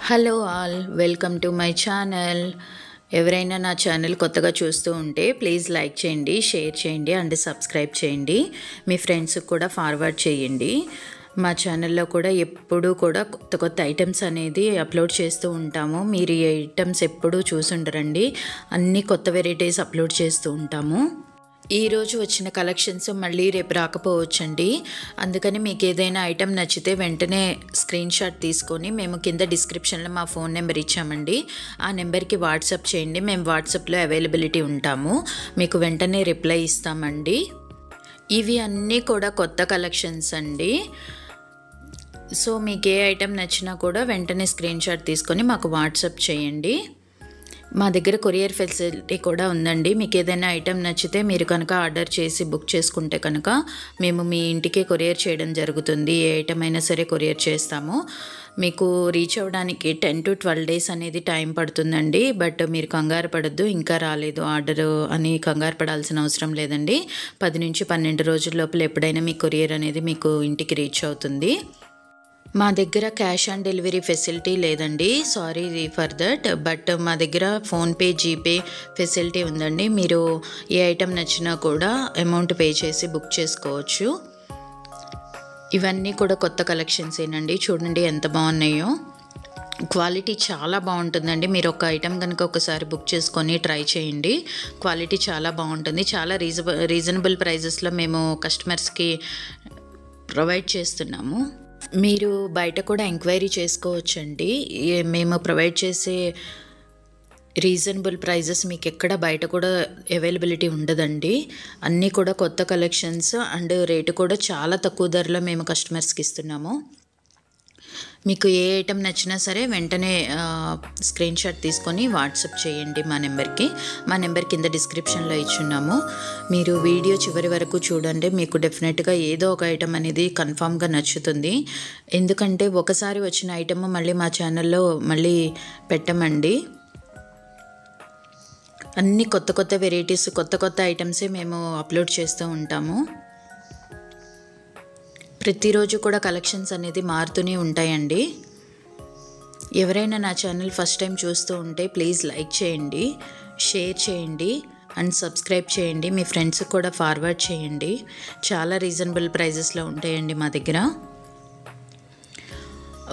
Hello all, welcome to my channel. ఎవరైనా నా channel కొత్తగా చూస్తూ ఉంటే ప్లీజ్ లైక్ చేయండి, షేర్ చేయండి అండ్ సబ్స్క్రైబ్ చేయండి. మీ ఫ్రెండ్స్కి కూడా ఫార్వర్డ్ చేయండి. మా ఛానల్లో కూడా ఎప్పుడూ కూడా కొత్త కొత్త ఐటమ్స్ అనేది అప్లోడ్ చేస్తూ ఉంటాము. మీరు ఈ ఐటమ్స్ ఎప్పుడూ చూసుండరండి. అన్ని కొత్త వెరైటీస్ అప్లోడ్ చేస్తూ ఉంటాము. ఈరోజు వచ్చిన కలెక్షన్స్ మళ్ళీ రేపు రాకపోవచ్చండి. అందుకని మీకు ఏదైనా ఐటెం నచ్చితే వెంటనే స్క్రీన్ షాట్ తీసుకొని మేము కింద డిస్క్రిప్షన్లో మా ఫోన్ నెంబర్ ఇచ్చామండి. ఆ నెంబర్కి వాట్సాప్ చేయండి. మేము వాట్సాప్లో అవైలబిలిటీ ఉంటాము. మీకు వెంటనే రిప్లై ఇస్తామండి. ఇవి అన్నీ కూడా కొత్త కలెక్షన్స్ అండి. సో మీకు ఏ ఐటెం నచ్చినా కూడా వెంటనే స్క్రీన్ షాట్ తీసుకొని మాకు వాట్సాప్ చేయండి. మా దగ్గర కొరియర్ ఫెసిలిటీ కూడా ఉందండి. మీకు ఏదైనా ఐటెం నచ్చితే మీరు కనుక ఆర్డర్ చేసి బుక్ చేసుకుంటే కనుక మేము మీ ఇంటికే కొరియర్ చేయడం జరుగుతుంది. ఏ ఐటెం అయినా సరే కొరియర్ చేస్తాము. మీకు రీచ్ అవ్వడానికి 10 to 12 days అనేది టైం పడుతుందండి. బట్ మీరు కంగారు పడద్దు, ఇంకా రాలేదు ఆర్డర్ అని కంగారు పడాల్సిన అవసరం లేదండి. 10 నుంచి 12 రోజుల లోపల ఎప్పుడైనా మీ కొరియర్ అనేది మీకు ఇంటికి రీచ్ అవుతుంది. మా దగ్గర క్యాష్ ఆన్ డెలివరీ ఫెసిలిటీ లేదండి, సారీ ఫర్ దట్. బట్ మా దగ్గర ఫోన్పే, జీపే ఫెసిలిటీ ఉందండి. మీరు ఏ ఐటెం నచ్చినా కూడా అమౌంట్ పే చేసి బుక్ చేసుకోవచ్చు. ఇవన్నీ కూడా కొత్త కలెక్షన్స్ ఏనండి. చూడండి ఎంత బాగున్నాయో. క్వాలిటీ చాలా బాగుంటుందండి. మీరు ఒక ఐటెం కనుక ఒకసారి బుక్ చేసుకొని ట్రై చేయండి. క్వాలిటీ చాలా బాగుంటుంది. చాలా రీజనబుల్ ప్రైజెస్లో మేము కస్టమర్స్కి ప్రొవైడ్ చేస్తున్నాము. మీరు బయట కూడా ఎంక్వైరీ చేసుకోవచ్చండి. మేము ప్రొవైడ్ చేసే రీజనబుల్ ప్రైజెస్ మీకు ఎక్కడ బయట కూడా అవైలబిలిటీ ఉండదండి. అన్నీ కూడా కొత్త కలెక్షన్స్ అండ్ రేటు కూడా చాలా తక్కువ ధరలో మేము కస్టమర్స్కి ఇస్తున్నాము. మీకు ఏ ఐటెం నచ్చినా సరే వెంటనే స్క్రీన్ షాట్ తీసుకొని వాట్సాప్ చేయండి మా నెంబర్కి. మా నెంబర్ కింద డిస్క్రిప్షన్లో ఇచ్చున్నాము. మీరు వీడియో చివరి వరకు చూడండి. మీకు డెఫినెట్గా ఏదో ఒక ఐటెం అనేది కన్ఫామ్గా నచ్చుతుంది. ఎందుకంటే ఒకసారి వచ్చిన ఐటెం మళ్ళీ మా ఛానల్లో మళ్ళీ పెట్టమండి. అన్ని కొత్త కొత్త వెరైటీస్, కొత్త కొత్త ఐటమ్సే మేము అప్లోడ్ చేస్తూ ఉంటాము. ప్రతిరోజు కూడా కలెక్షన్స్ అనేది మారుతూనే ఉంటాయండి. ఎవరైనా నా ఛానల్ ఫస్ట్ టైం చూస్తూ ఉంటే ప్లీజ్ లైక్ చేయండి, షేర్ చేయండి అండ్ సబ్స్క్రైబ్ చేయండి. మీ ఫ్రెండ్స్కి కూడా ఫార్వర్డ్ చేయండి. చాలా రీజనబుల్ ప్రైజెస్లో ఉంటాయండి మా దగ్గర.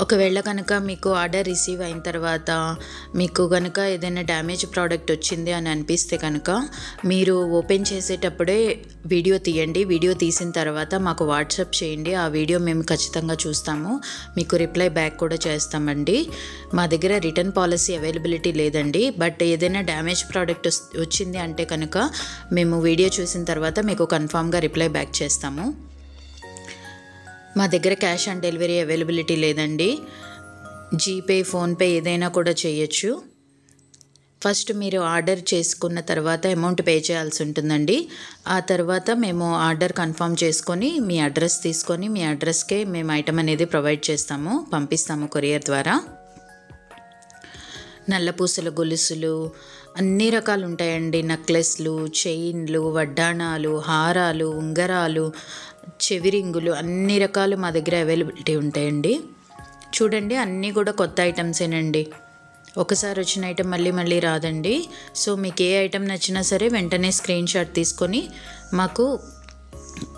ఒకవేళ కనుక మీకు ఆర్డర్ రిసీవ్ అయిన తర్వాత మీకు కనుక ఏదైనా డ్యామేజ్ ప్రోడక్ట్ వచ్చింది అని అనిపిస్తే కనుక మీరు ఓపెన్ చేసేటప్పుడే వీడియో తీయండి. వీడియో తీసిన తర్వాత మాకు వాట్సాప్ చేయండి. ఆ వీడియో మేము ఖచ్చితంగా చూస్తాము. మీకు రిప్లై బ్యాక్ కూడా చేస్తామండి. మా దగ్గర రిటర్న్ పాలసీ అవైలబిలిటీ లేదండి. బట్ ఏదైనా డ్యామేజ్ ప్రోడక్ట్ వచ్చింది అంటే కనుక మేము వీడియో చూసిన తర్వాత మీకు కన్ఫామ్గా రిప్లై బ్యాక్ చేస్తాము. మా దగ్గర క్యాష్ ఆన్ డెలివరీ అవైలబిలిటీ లేదండి. జీపే, ఫోన్పే ఏదైనా కూడా చేయొచ్చు. ఫస్ట్ మీరు ఆర్డర్ చేసుకున్న తర్వాత అమౌంట్ పే చేయాల్సి ఉంటుందండి. ఆ తర్వాత మేము ఆర్డర్ కన్ఫర్మ్ చేసుకొని మీ అడ్రస్ తీసుకొని మీ అడ్రస్కే మేము ఐటమ్ అనేది ప్రొవైడ్ చేస్తాము, పంపిస్తాము కొరియర్ ద్వారా. నల్లపూసల గొలుసులు అన్ని రకాలు ఉంటాయండి. నెక్లెస్లు, చైన్లు, వడ్డాణాలు, హారాలు, ఉంగరాలు, చెవిరింగులు అన్ని రకాలు మా దగ్గర అవైలబిలిటీ ఉంటాయండి. చూడండి అన్నీ కూడా కొత్త ఐటమ్సేనండి. ఒకసారి వచ్చిన ఐటెం మళ్ళీ మళ్ళీ రాదండి. సో మీకు ఏ ఐటెం నచ్చినా సరే వెంటనే స్క్రీన్ షాట్ తీసుకొని మాకు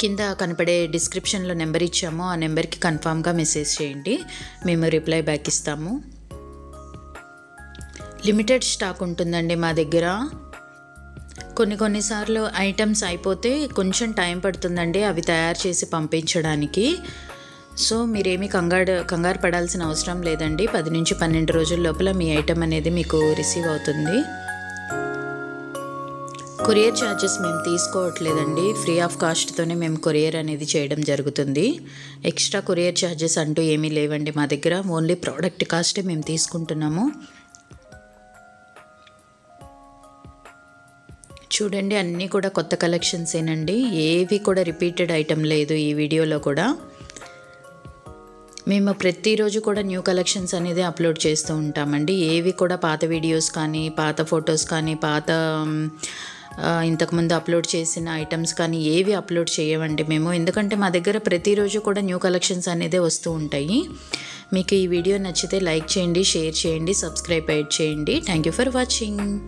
కింద కనపడే డిస్క్రిప్షన్లో నెంబర్ ఇచ్చాము. ఆ నెంబర్కి కన్ఫామ్గా మెసేజ్ చేయండి. మేము రిప్లై బ్యాక్ ఇస్తాము. లిమిటెడ్ స్టాక్ ఉంటుందండి మా దగ్గర. కొన్నిసార్లు ఐటమ్స్ అయిపోతే కొంచెం టైం పడుతుందండి అవి తయారు చేసి పంపించడానికి. సో మీరేమీ కంగారు పడాల్సిన అవసరం లేదండి. 10 నుంచి 12 రోజుల లోపల మీ ఐటమ్ అనేది మీకు రిసీవ్ అవుతుంది. కొరియర్ ఛార్జెస్ మేము తీసుకోవట్లేదండి. ఫ్రీ ఆఫ్ కాస్ట్తోనే మేము కొరియర్ అనేది చేయడం జరుగుతుంది. ఎక్స్ట్రా కొరియర్ ఛార్జెస్ అంటూ ఏమీ లేవండి మా దగ్గర. ఓన్లీ ప్రోడక్ట్ కాస్టే మేము తీసుకుంటున్నాము. చూడండి అన్నీ కూడా కొత్త కలెక్షన్సేనండి. ఏవి కూడా రిపీటెడ్ ఐటమ్ లేదు ఈ వీడియోలో కూడా. మేము ప్రతిరోజు కూడా న్యూ కలెక్షన్స్ అనేది అప్లోడ్ చేస్తూ ఉంటామండి. ఏవి కూడా పాత వీడియోస్ కానీ, పాత ఫొటోస్ కానీ, పాత ఇంతకుముందు అప్లోడ్ చేసిన ఐటమ్స్ కానీ ఏవి అప్లోడ్ చేయమండి మేము. ఎందుకంటే మా దగ్గర ప్రతిరోజు కూడా న్యూ కలెక్షన్స్ అనేదే వస్తూ ఉంటాయి. మీకు ఈ వీడియో నచ్చితే లైక్ చేయండి, షేర్ చేయండి, సబ్స్క్రైబ్ చేయండి. Thank you for watching.